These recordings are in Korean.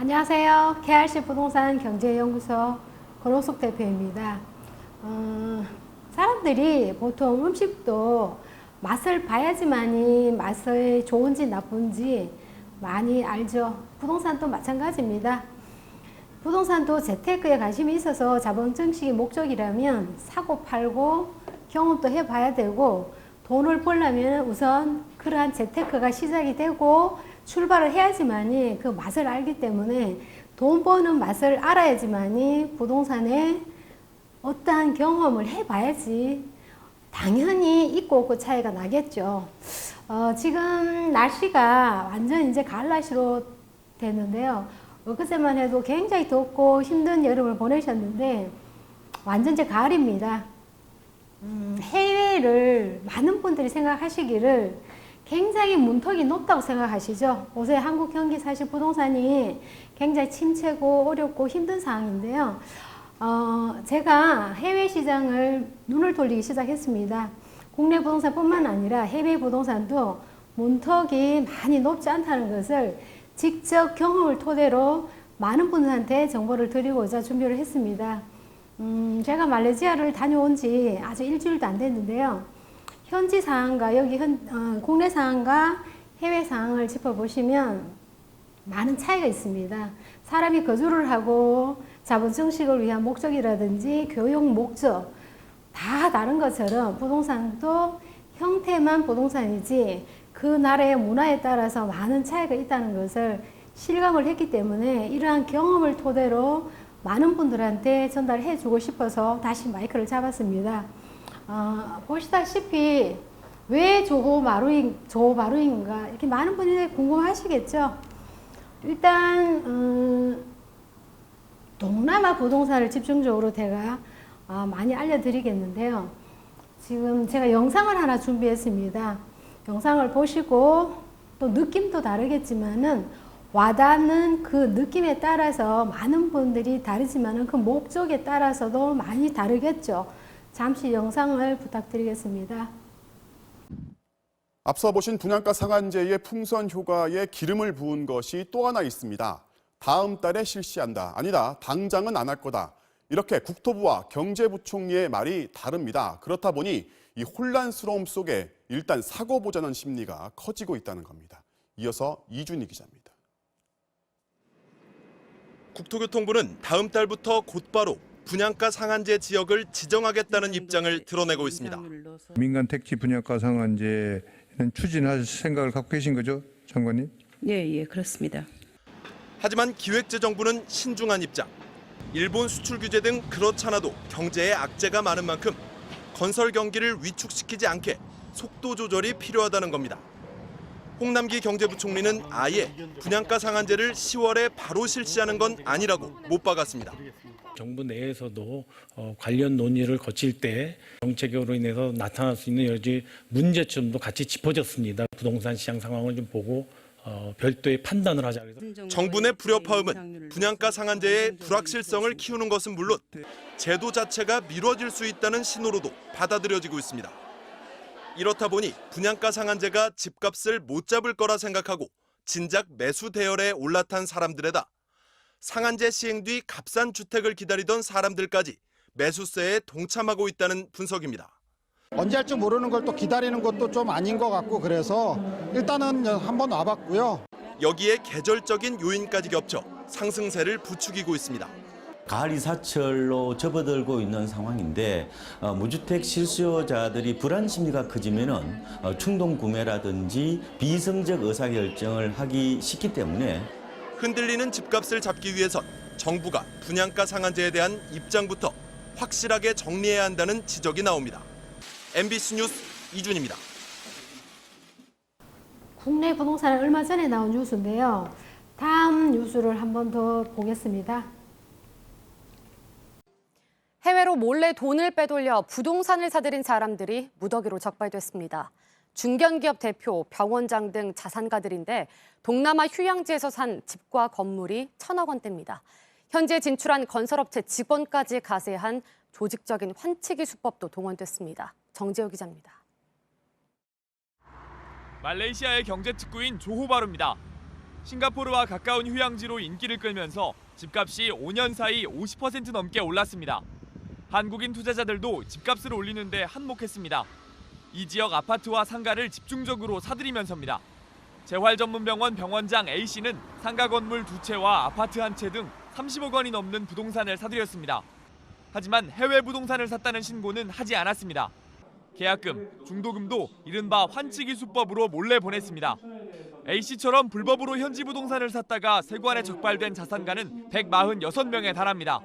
안녕하세요. KRC 부동산 경제연구소 권옥숙 대표입니다. 사람들이 보통 음식도 맛을 봐야지만이 맛이 좋은지 나쁜지 많이 알죠. 부동산도 마찬가지입니다. 부동산도 재테크에 관심이 있어서 자본 증식이 목적이라면 사고 팔고 경험도 해봐야 되고, 돈을 벌려면 우선 그러한 재테크가 시작이 되고 출발을 해야지만이 그 맛을 알기 때문에, 돈 버는 맛을 알아야지만이 부동산에 어떠한 경험을 해봐야지 당연히 있고 없고 차이가 나겠죠. 지금 날씨가 완전 이제 가을 날씨로 됐는데요. 엊그제만 해도 굉장히 덥고 힘든 여름을 보내셨는데 완전 이제 가을입니다. 해외를 많은 분들이 생각하시기를 굉장히 문턱이 높다고 생각하시죠. 요새 한국 경기 사실 부동산이 굉장히 침체고 어렵고 힘든 상황인데요. 제가 해외 시장을 눈을 돌리기 시작했습니다. 국내 부동산뿐만 아니라 해외 부동산도 문턱이 많이 높지 않다는 것을 직접 경험을 토대로 많은 분들한테 정보를 드리고자 준비를 했습니다. 제가 말레이시아를 다녀온 지 아주 일주일도 안 됐는데요. 현지 상황과 국내 상황과 해외 상황을 짚어보시면 많은 차이가 있습니다. 사람이 거주를 하고 자본 증식을 위한 목적이라든지 교육 목적 다 다른 것처럼 부동산도 형태만 부동산이지 그 나라의 문화에 따라서 많은 차이가 있다는 것을 실감을 했기 때문에, 이러한 경험을 토대로 많은 분들한테 전달해 주고 싶어서 다시 마이크를 잡았습니다. 보시다시피 왜 조호바루인가 이렇게 많은 분들이 궁금하시겠죠. 일단 동남아 부동산을 집중적으로 제가 많이 알려드리겠는데요. 지금 제가 영상을 하나 준비했습니다. 영상을 보시고 또 느낌도 다르겠지만은 와닿는 그 느낌에 따라서 많은 분들이 다르지만은 그 목적에 따라서도 많이 다르겠죠. 잠시 영상을 부탁드리겠습니다. 앞서 보신 분양가 상한제의 풍선 효과에 기름을 부은 것이 또 하나 있습니다. 다음 달에 실시한다. 아니다. 당장은 안 할 거다. 이렇게 국토부와 경제부총리의 말이 다릅니다. 그렇다 보니 이 혼란스러움 속에 일단 사고 보자는 심리가 커지고 있다는 겁니다. 이어서 이준희 기자입니다. 국토교통부는 다음 달부터 곧바로 분양가 상한제 지역을 지정하겠다는 입장을 드러내고 있습니다. 민간 택지 분양가 상한제는 추진할 생각을 갖고 계신 거죠, 장관님? 예, 그렇습니다. 하지만 기획재정부는 신중한 입장. 일본 수출 규제 등 그렇잖아도 경제에 악재가 많은 만큼 건설 경기를 위축시키지 않게 속도 조절이 필요하다는 겁니다. 홍남기 경제부총리는 아예 분양가 상한제를 10월에 바로 실시하는 건 아니라고 못 박았습니다. 정부 내에서도 관련 논의를 거칠 때 정책으로 인해서 나타날 수 있는 여러 가지 문제점도 같이 짚어졌습니다. 부동산 시장 상황을 좀 보고 별도의 판단을 하자. 정부 내 불협화음은 분양가 상한제의 불확실성을 키우는 것은 물론 제도 자체가 미뤄질 수 있다는 신호로도 받아들여지고 있습니다. 이렇다 보니 분양가 상한제가 집값을 못 잡을 거라 생각하고 진작 매수 대열에 올라탄 사람들에다 상한제 시행 뒤 값싼 주택을 기다리던 사람들까지 매수세에 동참하고 있다는 분석입니다. 언제 할지 모르는 걸 또 기다리는 것도 좀 아닌 것 같고, 그래서 일단은 한번 와봤고요. 여기에 계절적인 요인까지 겹쳐 상승세를 부추기고 있습니다. 가을 이사철로 접어들고 있는 상황인데 무주택 실수요자들이 불안 심리가 커지면은 충동 구매라든지 비이성적 의사결정을 하기 쉽기 때문에 흔들리는 집값을 잡기 위해선 정부가 분양가 상한제에 대한 입장부터 확실하게 정리해야 한다는 지적이 나옵니다. MBC 뉴스 이준입니다. 국내 부동산은 얼마 전에 나온 뉴스인데요. 다음 뉴스를 한 번 더 보겠습니다. 해외로 몰래 돈을 빼돌려 부동산을 사들인 사람들이 무더기로 적발됐습니다. 중견기업 대표, 병원장 등 자산가들인데 동남아 휴양지에서 산 집과 건물이 1,000억 원대입니다. 현지에 진출한 건설업체 직원까지 가세한 조직적인 환치기 수법도 동원됐습니다. 정재호 기자입니다. 말레이시아의 경제 특구인 조호바루입니다. 싱가포르와 가까운 휴양지로 인기를 끌면서 집값이 5년 사이 50% 넘게 올랐습니다. 한국인 투자자들도 집값을 올리는 데 한몫했습니다. 이 지역 아파트와 상가를 집중적으로 사들이면서입니다. 재활전문병원 병원장 A씨는 상가 건물 2채와 아파트 1채 등 30억 원이 넘는 부동산을 사들였습니다. 하지만 해외 부동산을 샀다는 신고는 하지 않았습니다. 계약금, 중도금도 이른바 환치기 수법으로 몰래 보냈습니다. A씨처럼 불법으로 현지 부동산을 샀다가 세관에 적발된 자산가는 146명에 달합니다.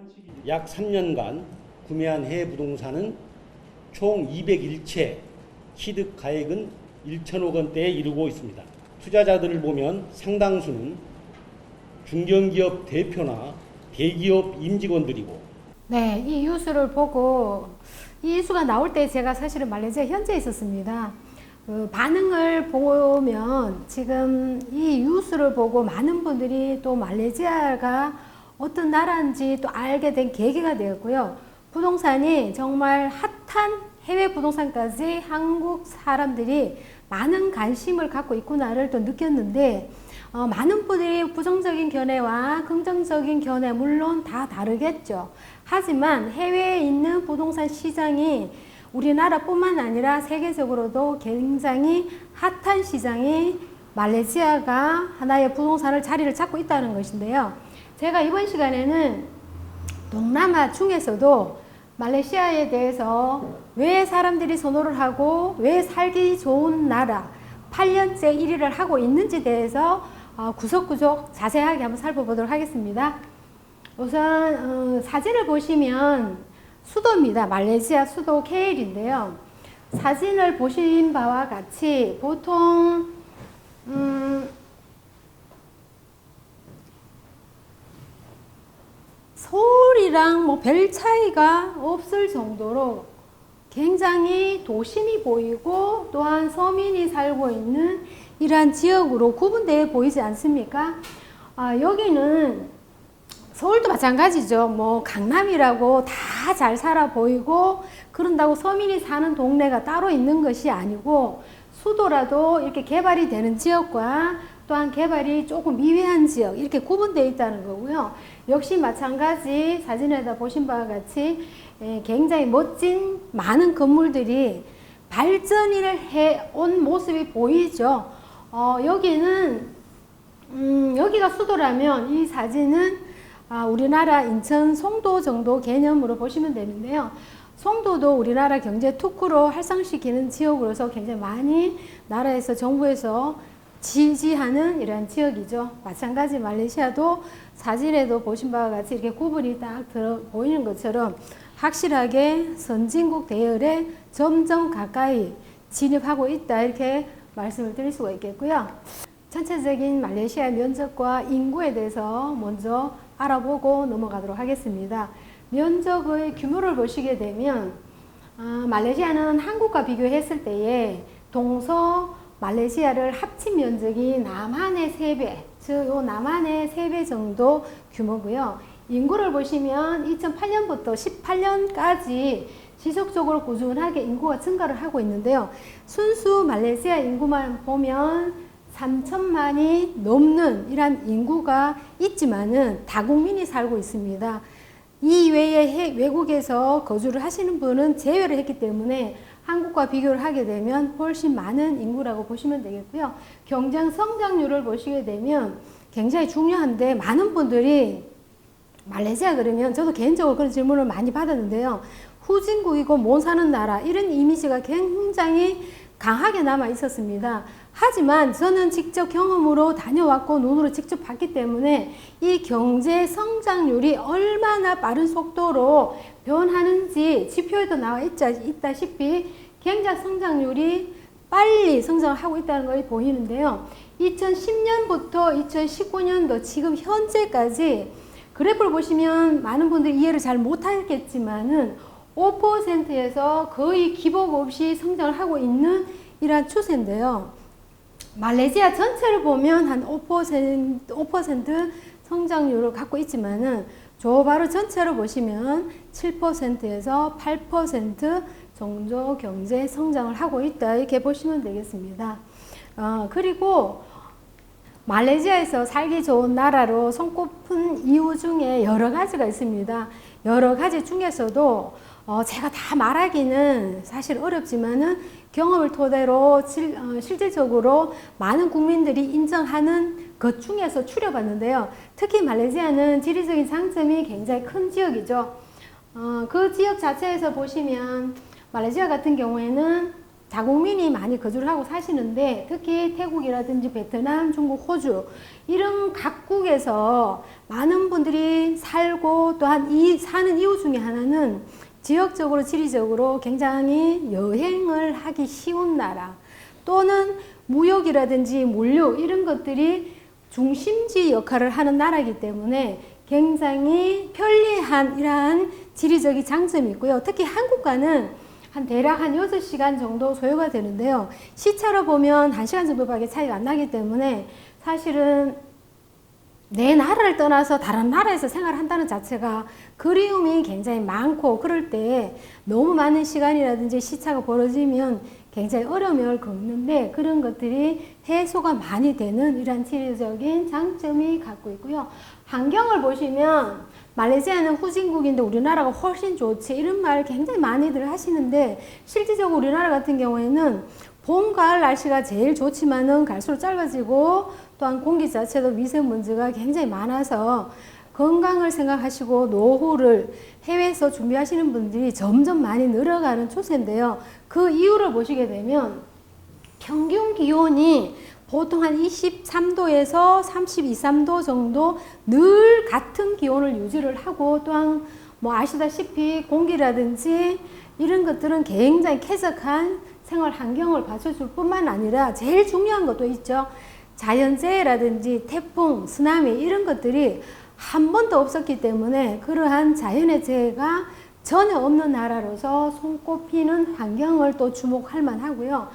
약 3년간 구매한 해외 부동산은 총 201채, 취득 가액은 1천억 원대에 이르고 있습니다. 투자자들을 보면 상당수는 중견기업 대표나 대기업 임직원들이고. 네, 이 뉴스를 보고 이 뉴스가 나올 때 제가 사실은 말레이시아 현지에 있었습니다. 그 반응을 보면 지금 이 뉴스를 보고 많은 분들이 또 말레이시아가 어떤 나라인지 또 알게 된 계기가 되었고요. 부동산이 정말 핫한 해외 부동산까지 한국 사람들이 많은 관심을 갖고 있구나를 또 느꼈는데 많은 분들이 부정적인 견해와 긍정적인 견해 물론 다 다르겠죠. 하지만 해외에 있는 부동산 시장이 우리나라뿐만 아니라 세계적으로도 굉장히 핫한 시장이 말레이시아가 하나의 부동산을 자리를 잡고 있다는 것인데요. 제가 이번 시간에는 동남아 중에서도 말레이시아에 대해서 왜 사람들이 선호를 하고 왜 살기 좋은 나라 8년째 1위를 하고 있는지 대해서 구석구석 자세하게 한번 살펴보도록 하겠습니다. 우선 사진을 보시면 수도입니다. 말레이시아 수도 KL인데요. 사진을 보신 바와 같이 보통 서울이랑 뭐 별 차이가 없을 정도로 굉장히 도심이 보이고 또한 서민이 살고 있는 이러한 지역으로 구분되어 보이지 않습니까? 여기는 서울도 마찬가지죠. 뭐 강남이라고 다 잘 살아 보이고 그런다고 서민이 사는 동네가 따로 있는 것이 아니고 수도라도 이렇게 개발이 되는 지역과 또한 개발이 조금 미비한 지역 이렇게 구분되어 있다는 거고요. 역시 마찬가지 사진에다 보신 바와 같이 굉장히 멋진 많은 건물들이 발전을 해온 모습이 보이죠. 여기는 여기가 수도라면 이 사진은 우리나라 인천 송도 정도 개념으로 보시면 되는데요. 송도도 우리나라 경제 특구로 활성시키는 지역으로서 굉장히 많이 나라에서 정부에서 지지하는 이러한 지역이죠. 마찬가지 말레이시아도 사진에도 보신 바와 같이 이렇게 구분이 딱 보이는 것처럼 확실하게 선진국 대열에 점점 가까이 진입하고 있다 이렇게 말씀을 드릴 수가 있겠고요. 전체적인 말레이시아 면적과 인구에 대해서 먼저 알아보고 넘어가도록 하겠습니다. 면적의 규모를 보시게 되면 말레이시아는 한국과 비교했을 때에 동서 말레이시아를 합친 면적이 남한의 3배, 즉 남한의 3배 정도 규모고요. 인구를 보시면 2008년부터 18년까지 지속적으로 꾸준하게 인구가 증가를 하고 있는데요. 순수 말레이시아 인구만 보면 3천만이 넘는 이런 인구가 있지만은 다국민이 살고 있습니다. 이 외에 외국에서 거주를 하시는 분은 제외를 했기 때문에 한국과 비교를 하게 되면 훨씬 많은 인구라고 보시면 되겠고요. 경제 성장률을 보시게 되면 굉장히 중요한데 많은 분들이 말레이시아 그러면 저도 개인적으로 그런 질문을 많이 받았는데요. 후진국이고 못 사는 나라 이런 이미지가 굉장히 강하게 남아 있었습니다. 하지만 저는 직접 경험으로 다녀왔고 눈으로 직접 봤기 때문에 이 경제 성장률이 얼마나 빠른 속도로 변하는지 지표에도 나와 있다시피 경제 성장률이 빨리 성장을 하고 있다는 것이 보이는데요. 2010년부터 2019년도 지금 현재까지 그래프를 보시면 많은 분들이 이해를 잘 못하겠지만은 5%에서 거의 기복 없이 성장을 하고 있는 이러한 추세인데요. 말레이시아 전체를 보면 한 5% 성장률을 갖고 있지만은 조바르 전체를 보시면 7%에서 8% 정도 경제 성장을 하고 있다 이렇게 보시면 되겠습니다. 그리고 말레이시아에서 살기 좋은 나라로 손꼽힌 이유 중에 여러 가지가 있습니다. 여러 가지 중에서도 제가 다 말하기는 사실 어렵지만은 경험을 토대로 실질적으로 많은 국민들이 인정하는 것 중에서 추려봤는데요. 특히 말레이시아는 지리적인 장점이 굉장히 큰 지역이죠. 그 지역 자체에서 보시면 말레이시아 같은 경우에는 자국민이 많이 거주를 하고 사시는데 특히 태국이라든지 베트남, 중국, 호주 이런 각국에서 많은 분들이 살고 또한 사는 이유 중에 하나는 지역적으로 지리적으로 굉장히 여행을 하기 쉬운 나라 또는 무역이라든지 물류 이런 것들이 중심지 역할을 하는 나라이기 때문에 굉장히 편리한 이러한 지리적인 장점이 있고요. 특히 한국과는 대략 한 6시간 정도 소요가 되는데요. 시차로 보면 1시간 정도밖에 차이가 안 나기 때문에 사실은 내 나라를 떠나서 다른 나라에서 생활한다는 자체가 그리움이 굉장히 많고 그럴 때 너무 많은 시간이라든지 시차가 벌어지면 굉장히 어려움을 겪는데 그런 것들이 해소가 많이 되는 이러한 지리적인 장점이 갖고 있고요. 환경을 보시면 말레이시아는 후진국인데 우리나라가 훨씬 좋지 이런 말 굉장히 많이들 하시는데 실질적으로 우리나라 같은 경우에는 봄, 가을 날씨가 제일 좋지만은 갈수록 짧아지고 또한 공기 자체도 미세먼지가 굉장히 많아서 건강을 생각하시고 노후를 해외에서 준비하시는 분들이 점점 많이 늘어가는 추세인데요. 그 이유를 보시게 되면 평균 기온이 보통 한 23도에서 32, 3도 정도 늘 같은 기온을 유지를 하고 또한 뭐 아시다시피 공기라든지 이런 것들은 굉장히 쾌적한 생활 환경을 받쳐줄 뿐만 아니라 제일 중요한 것도 있죠. 자연재해라든지 태풍, 쓰나미 이런 것들이 한 번도 없었기 때문에 그러한 자연의 재해가 전혀 없는 나라로서 손꼽히는 환경을 또 주목할 만하고요.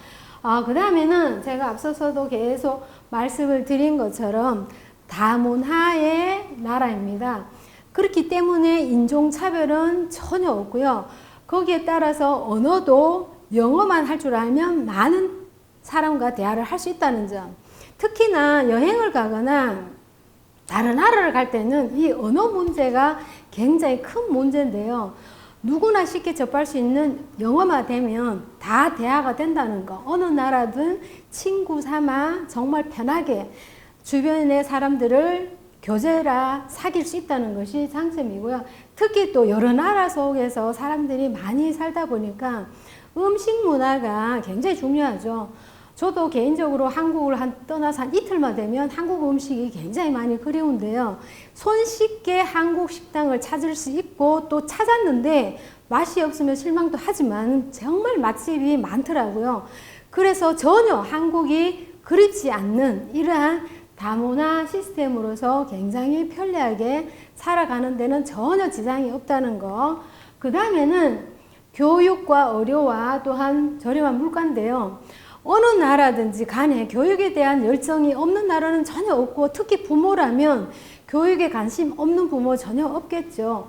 그 다음에는 제가 앞서서도 계속 말씀을 드린 것처럼 다문화의 나라입니다. 그렇기 때문에 인종차별은 전혀 없고요. 거기에 따라서 언어도 영어만 할 줄 알면 많은 사람과 대화를 할 수 있다는 점. 특히나 여행을 가거나 다른 나라를 갈 때는 이 언어 문제가 굉장히 큰 문제인데요. 누구나 쉽게 접할 수 있는 영어만 되면 다 대화가 된다는 거. 어느 나라든 친구 삼아 정말 편하게 주변의 사람들을 교제라 사귈 수 있다는 것이 장점이고요. 특히 또 여러 나라 속에서 사람들이 많이 살다 보니까 음식 문화가 굉장히 중요하죠. 저도 개인적으로 한국을 떠나서 한 이틀만 되면 한국 음식이 굉장히 많이 그리운데요. 손쉽게 한국 식당을 찾을 수 있고 또 찾았는데 맛이 없으면 실망도 하지만 정말 맛집이 많더라고요. 그래서 전혀 한국이 그립지 않는 이러한 다문화 시스템으로서 굉장히 편리하게 살아가는 데는 전혀 지장이 없다는 거. 그 다음에는 교육과 의료와 또한 저렴한 물가인데요. 어느 나라든지 간에 교육에 대한 열정이 없는 나라는 전혀 없고 특히 부모라면 교육에 관심 없는 부모 전혀 없겠죠.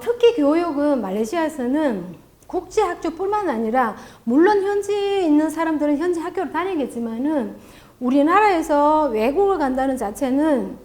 특히 교육은 말레이시아에서는 국제학교뿐만 아니라 물론 현지에 있는 사람들은 현지 학교를 다니겠지만은 우리나라에서 외국을 간다는 자체는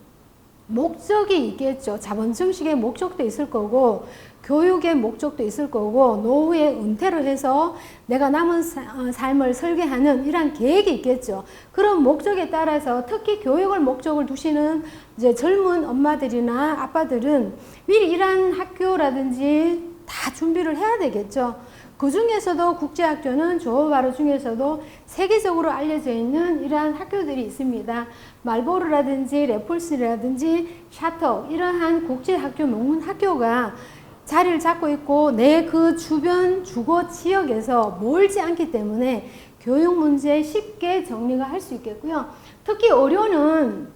목적이 있겠죠. 자본 증식의 목적도 있을 거고 교육의 목적도 있을 거고 노후에 은퇴를 해서 내가 남은 삶을 설계하는 이러한 계획이 있겠죠. 그런 목적에 따라서 특히 교육을 목적을 두시는 이제 젊은 엄마들이나 아빠들은 미리 이러한 학교라든지 다 준비를 해야 되겠죠. 그 중에서도 국제학교는 조호바루 중에서도 세계적으로 알려져 있는 이러한 학교들이 있습니다. 말보르라든지 레폴스라든지 샤터 이러한 국제학교 명문 학교가 자리를 잡고 있고 내 그 주변 주거 지역에서 멀지 않기 때문에 교육 문제 쉽게 정리가 할 수 있겠고요. 특히 의료는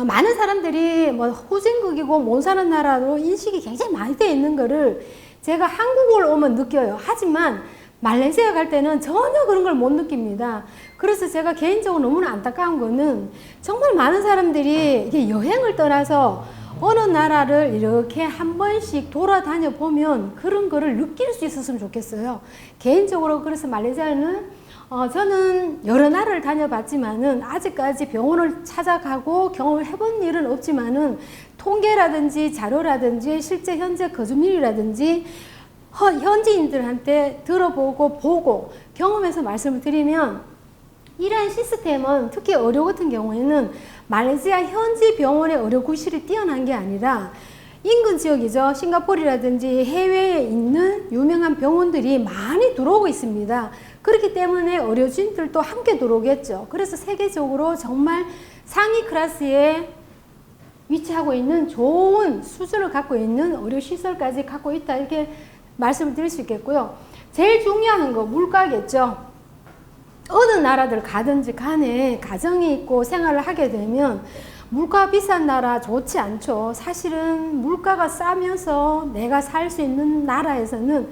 많은 사람들이 뭐 후진국이고 못 사는 나라로 인식이 굉장히 많이 되어 있는 거를 제가 한국을 오면 느껴요. 하지만 말레이시아 갈 때는 전혀 그런 걸 못 느낍니다. 그래서 제가 개인적으로 너무나 안타까운 거는 정말 많은 사람들이 이게 여행을 떠나서 어느 나라를 이렇게 한 번씩 돌아다녀 보면 그런 거를 느낄 수 있었으면 좋겠어요. 개인적으로 그래서 말레이시아는 저는 여러 나라를 다녀봤지만은 아직까지 병원을 찾아가고 경험을 해본 일은 없지만은 통계라든지 자료라든지 실제 현재 거주민이라든지 현지인들한테 들어보고 보고 경험해서 말씀을 드리면 이러한 시스템은 특히 의료 같은 경우에는 말레이시아 현지 병원의 의료 구실이 뛰어난 게 아니라 인근 지역이죠. 싱가포르라든지 해외에 있는 유명한 병원들이 많이 들어오고 있습니다. 그렇기 때문에 의료진들도 함께 들어오겠죠. 그래서 세계적으로 정말 상위 클래스에 위치하고 있는 좋은 수준을 갖고 있는 의료시설까지 갖고 있다, 이렇게 말씀을 드릴 수 있겠고요. 제일 중요한 거 물가겠죠. 어느 나라들 가든지 간에 가정이 있고 생활을 하게 되면 물가 비싼 나라 좋지 않죠. 사실은 물가가 싸면서 내가 살 수 있는 나라에서는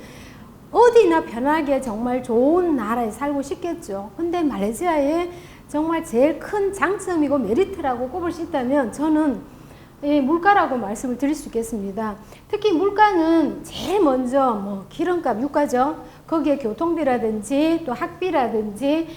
어디나 편하게 정말 좋은 나라에 살고 싶겠죠. 근데 말레이시아의 정말 제일 큰 장점이고 메리트라고 꼽을 수 있다면 저는 물가라고 말씀을 드릴 수 있겠습니다. 특히 물가는 제일 먼저 뭐 기름값, 유가죠. 거기에 교통비라든지 또 학비라든지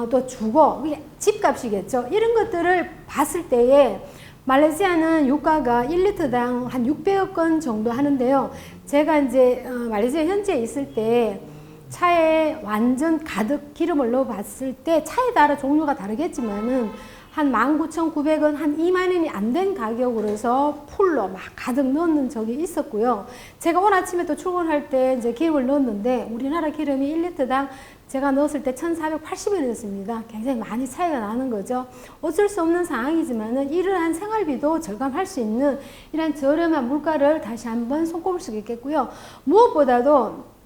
또 주거, 집값이겠죠. 이런 것들을 봤을 때에 말레이시아는 유가가 1리터당 한 600억 원 정도 하는데요. 제가 이제 말레이시아 현지에 있을 때 차에 완전 가득 기름을 넣어 봤을 때 차에 따라 종류가 다르겠지만은 한 19,900원, 한 2만 원이 안 된 가격으로 해서 풀로 막 가득 넣는 적이 있었고요. 제가 오늘 아침에 또 출근할 때 이제 기름을 넣었는데 우리나라 기름이 1리터당 제가 넣었을 때 1,480원이었습니다. 굉장히 많이 차이가 나는 거죠. 어쩔 수 없는 상황이지만은 이러한 생활비도 절감할 수 있는 이런 저렴한 물가를 다시 한번 손꼽을 수 있겠고요. 무엇보다도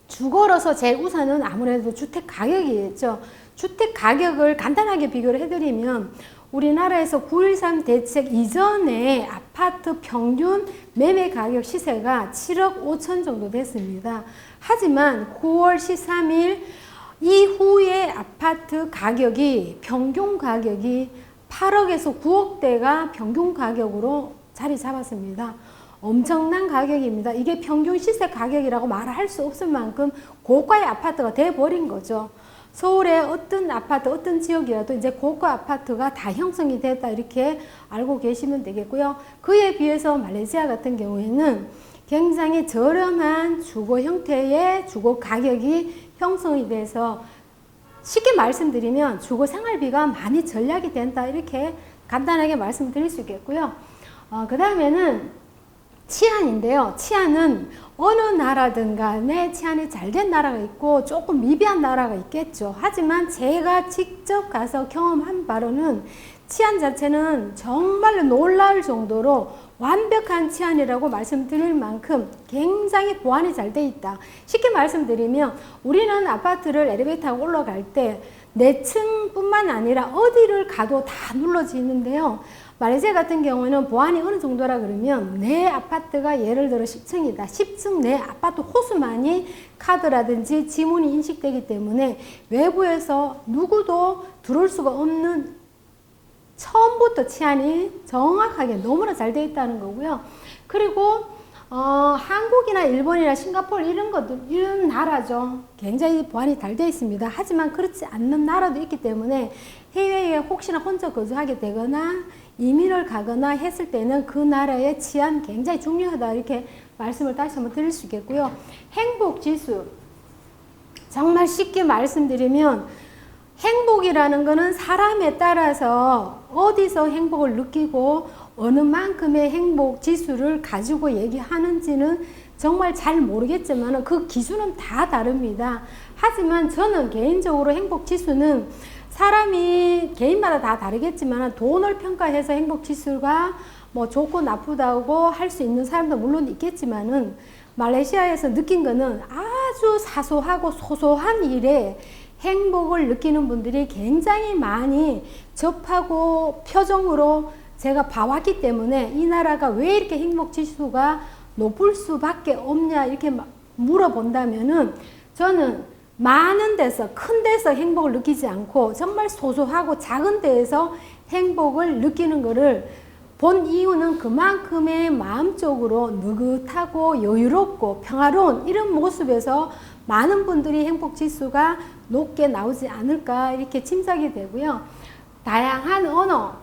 주거로서 제일 우선은 아무래도 주택 가격이겠죠. 주택 가격을 간단하게 비교를 해드리면 우리나라에서 9.13 대책 이전에 아파트 평균 매매 가격 시세가 7억 5천 정도 됐습니다. 하지만 9월 13일 이후에 아파트 가격이 평균 가격이 8억에서 9억대가 평균 가격으로 자리 잡았습니다. 엄청난 가격입니다. 이게 평균 시세 가격이라고 말할 수 없을 만큼 고가의 아파트가 돼버린 거죠. 서울의 어떤 아파트, 어떤 지역이라도 이제 고가 아파트가 다 형성이 됐다, 이렇게 알고 계시면 되겠고요. 그에 비해서 말레이시아 같은 경우에는 굉장히 저렴한 주거 형태의 주거 가격이 형성이 돼서 쉽게 말씀드리면 주거 생활비가 많이 절약이 된다, 이렇게 간단하게 말씀드릴 수 있겠고요. 그 다음에는 치안인데요. 치안은 어느 나라든 간에 치안이 잘 된 나라가 있고 조금 미비한 나라가 있겠죠. 하지만 제가 직접 가서 경험한 바로는 치안 자체는 정말로 놀라울 정도로 완벽한 치안이라고 말씀드릴 만큼 굉장히 보안이 잘 돼 있다. 쉽게 말씀드리면 우리는 아파트를 엘리베이터 타고 올라갈 때 4층뿐만 아니라 어디를 가도 다 눌러지는데요. 말레이시아 같은 경우에는 보안이 어느 정도라 그러면 내 아파트가 예를 들어 10층이다. 10층 내 아파트 호수만이 카드라든지 지문이 인식되기 때문에 외부에서 누구도 들어올 수가 없는 처음부터 치안이 정확하게 너무나 잘 되어 있다는 거고요. 그리고 한국이나 일본이나 싱가포르 이런 것들, 이런 나라죠. 굉장히 보안이 잘 되어 있습니다. 하지만 그렇지 않는 나라도 있기 때문에 해외에 혹시나 혼자 거주하게 되거나 이민을 가거나 했을 때는 그 나라의 치안 굉장히 중요하다, 이렇게 말씀을 다시 한번 드릴 수 있겠고요. 행복지수, 정말 쉽게 말씀드리면 행복이라는 거는 사람에 따라서 어디서 행복을 느끼고 어느 만큼의 행복 지수를 가지고 얘기하는지는 정말 잘 모르겠지만 그 기준은 다 다릅니다. 하지만 저는 개인적으로 행복 지수는 사람이 개인마다 다 다르겠지만 돈을 평가해서 행복 지수가 뭐 좋고 나쁘다고 할 수 있는 사람도 물론 있겠지만은 말레이시아에서 느낀 거는 아주 사소하고 소소한 일에 행복을 느끼는 분들이 굉장히 많이 접하고 표정으로 제가 봐왔기 때문에 이 나라가 왜 이렇게 행복 지수가 높을 수밖에 없냐, 이렇게 물어본다면은 저는 많은 데서, 큰 데서 행복을 느끼지 않고 정말 소소하고 작은 데에서 행복을 느끼는 것을 본 이유는 그만큼의 마음적으로 느긋하고 여유롭고 평화로운 이런 모습에서 많은 분들이 행복 지수가 높게 나오지 않을까 이렇게 짐작이 되고요. 다양한 언어,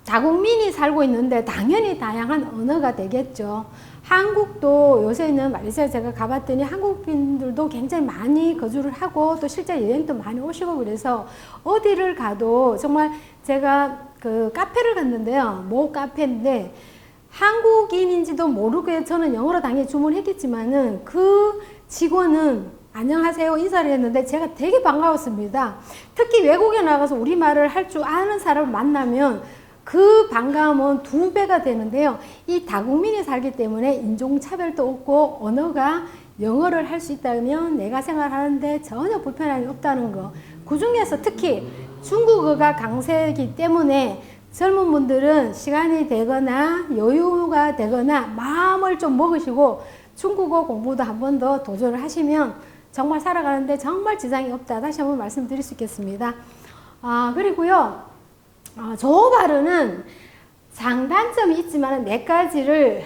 다국민이 살고 있는데 당연히 다양한 언어가 되겠죠. 한국도 요새는 말레이시아 제가 가봤더니 한국인들도 굉장히 많이 거주를 하고 또 실제 여행도 많이 오시고 그래서 어디를 가도 정말 제가 그 카페를 갔는데요. 모 카페인데 한국인인지도 모르게 저는 영어로 당연히 주문했겠지만은 그 직원은 안녕하세요 인사를 했는데 제가 되게 반가웠습니다. 특히 외국에 나가서 우리말을 할 줄 아는 사람을 만나면 그 반감은 2배가 되는데요. 이 다국민이 살기 때문에 인종차별도 없고 언어가 영어를 할 수 있다면 내가 생활하는데 전혀 불편함이 없다는 거. 그 중에서 특히 중국어가 강세이기 때문에 젊은 분들은 시간이 되거나 여유가 되거나 마음을 좀 먹으시고 중국어 공부도 한 번 더 도전을 하시면 정말 살아가는데 정말 지장이 없다. 다시 한번 말씀드릴 수 있겠습니다. 그리고요. 조어 발음은 장단점이 있지만 4가지를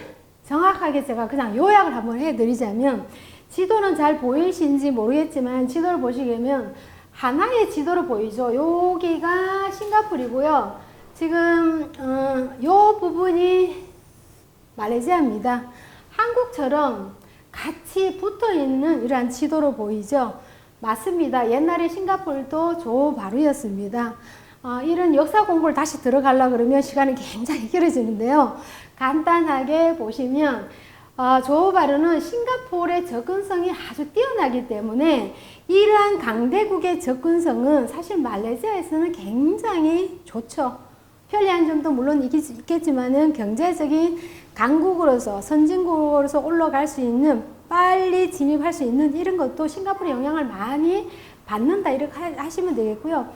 정확하게 제가 그냥 요약을 한번 해드리자면 지도는 잘 보이신지 모르겠지만 지도를 보시면 하나의 지도로 보이죠. 여기가 싱가포르이고요. 지금 요 부분이 말레이시아입니다. 한국처럼 같이 붙어있는 이러한 지도로 보이죠. 맞습니다. 옛날에 싱가포르도 조어 발음이었습니다. 이런 역사 공부를 다시 들어가려고 그러면 시간이 굉장히 길어지는데요. 간단하게 보시면 조어 발음은 싱가포르의 접근성이 아주 뛰어나기 때문에 이러한 강대국의 접근성은 사실 말레이시아에서는 굉장히 좋죠. 편리한 점도 물론 있겠지만은 경제적인 강국으로서 선진국으로서 올라갈 수 있는 빨리 진입할 수 있는 이런 것도 싱가포르의 영향을 많이 받는다 이렇게 하시면 되겠고요.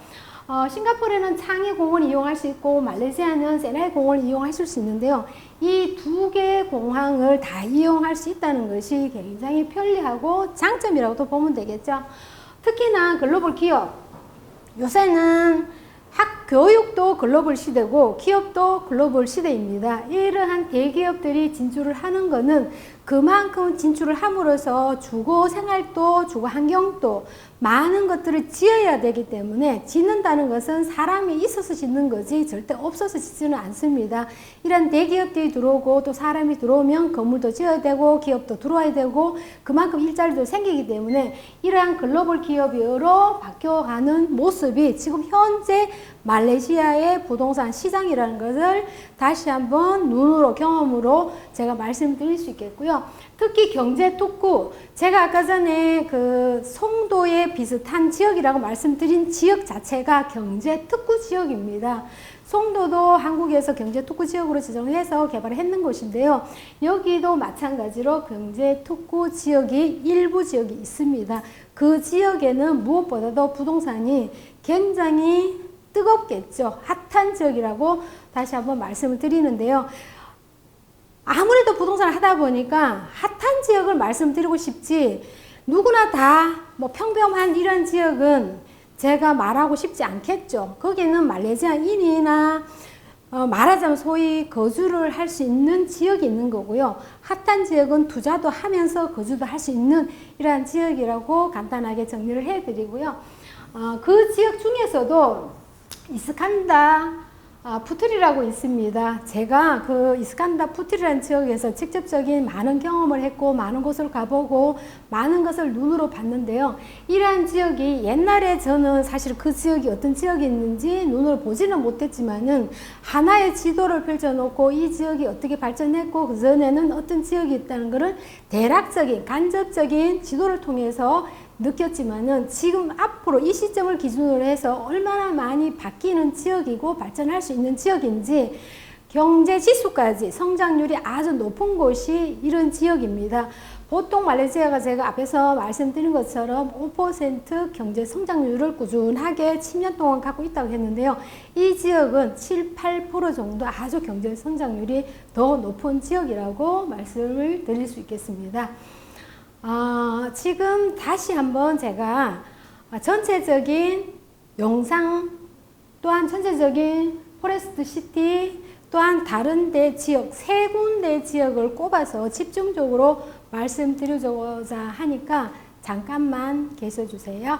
싱가포르는 창의 공원을 이용할 수 있고 말레이시아는 세나이 공원을 이용하실 수 있는데요. 이 2개의 공항을 다 이용할 수 있다는 것이 굉장히 편리하고 장점이라고도 보면 되겠죠. 특히나 글로벌 기업, 요새는 교육도 글로벌 시대고 기업도 글로벌 시대입니다. 이러한 대기업들이 진출을 하는 것은 그만큼 진출을 함으로써 주거 생활도 주거 환경도 많은 것들을 지어야 되기 때문에 짓는다는 것은 사람이 있어서 짓는 거지 절대 없어서 짓지는 않습니다. 이런 대기업들이 들어오고 또 사람이 들어오면 건물도 지어야 되고 기업도 들어와야 되고 그만큼 일자리도 생기기 때문에 이러한 글로벌 기업으로 바뀌어가는 모습이 지금 현재 말레이시아의 부동산 시장이라는 것을 다시 한번 눈으로 경험으로 제가 말씀드릴 수 있겠고요. 특히 경제 특구, 제가 아까 전에 그 송도에 비슷한 지역이라고 말씀드린 지역 자체가 경제 특구 지역입니다. 송도도 한국에서 경제 특구 지역으로 지정해서 개발을 했는 곳인데요. 여기도 마찬가지로 경제 특구 지역이 일부 지역이 있습니다. 그 지역에는 무엇보다도 부동산이 굉장히 뜨겁겠죠. 핫한 지역이라고 다시 한번 말씀을 드리는데요. 아무래도 부동산을 하다 보니까 핫한 지역을 말씀드리고 싶지 누구나 다 뭐 평범한 이런 지역은 제가 말하고 싶지 않겠죠. 거기는 말레이시아인이나 말하자면 소위 거주를 할 수 있는 지역이 있는 거고요. 핫한 지역은 투자도 하면서 거주도 할 수 있는 이러한 지역이라고 간단하게 정리를 해드리고요. 그 지역 중에서도 이스칸다 푸트리라고 있습니다. 제가 그 이스칸다 푸트리라는 지역에서 직접적인 많은 경험을 했고 많은 곳을 가보고 많은 것을 눈으로 봤는데요. 이러한 지역이 옛날에 저는 사실 그 지역이 어떤 지역이 있는지 눈으로 보지는 못했지만은 하나의 지도를 펼쳐놓고 이 지역이 어떻게 발전했고 그 전에는 어떤 지역이 있다는 것을 대략적인 간접적인 지도를 통해서 느꼈지만은 지금 앞으로 이 시점을 기준으로 해서 얼마나 많이 바뀌는 지역이고 발전할 수 있는 지역인지 경제 지수까지 성장률이 아주 높은 곳이 이런 지역입니다. 보통 말레이시아가 제가 앞에서 말씀드린 것처럼 5% 경제 성장률을 꾸준하게 10년 동안 갖고 있다고 했는데요. 이 지역은 7, 8% 정도 아주 경제 성장률이 더 높은 지역이라고 말씀을 드릴 수 있겠습니다. 지금 다시 한번 제가 전체적인 영상 또한 전체적인 포레스트 시티 또한 다른 데 지역 3군데 지역을 꼽아서 집중적으로 말씀드리고자 하니까 잠깐만 계셔 주세요.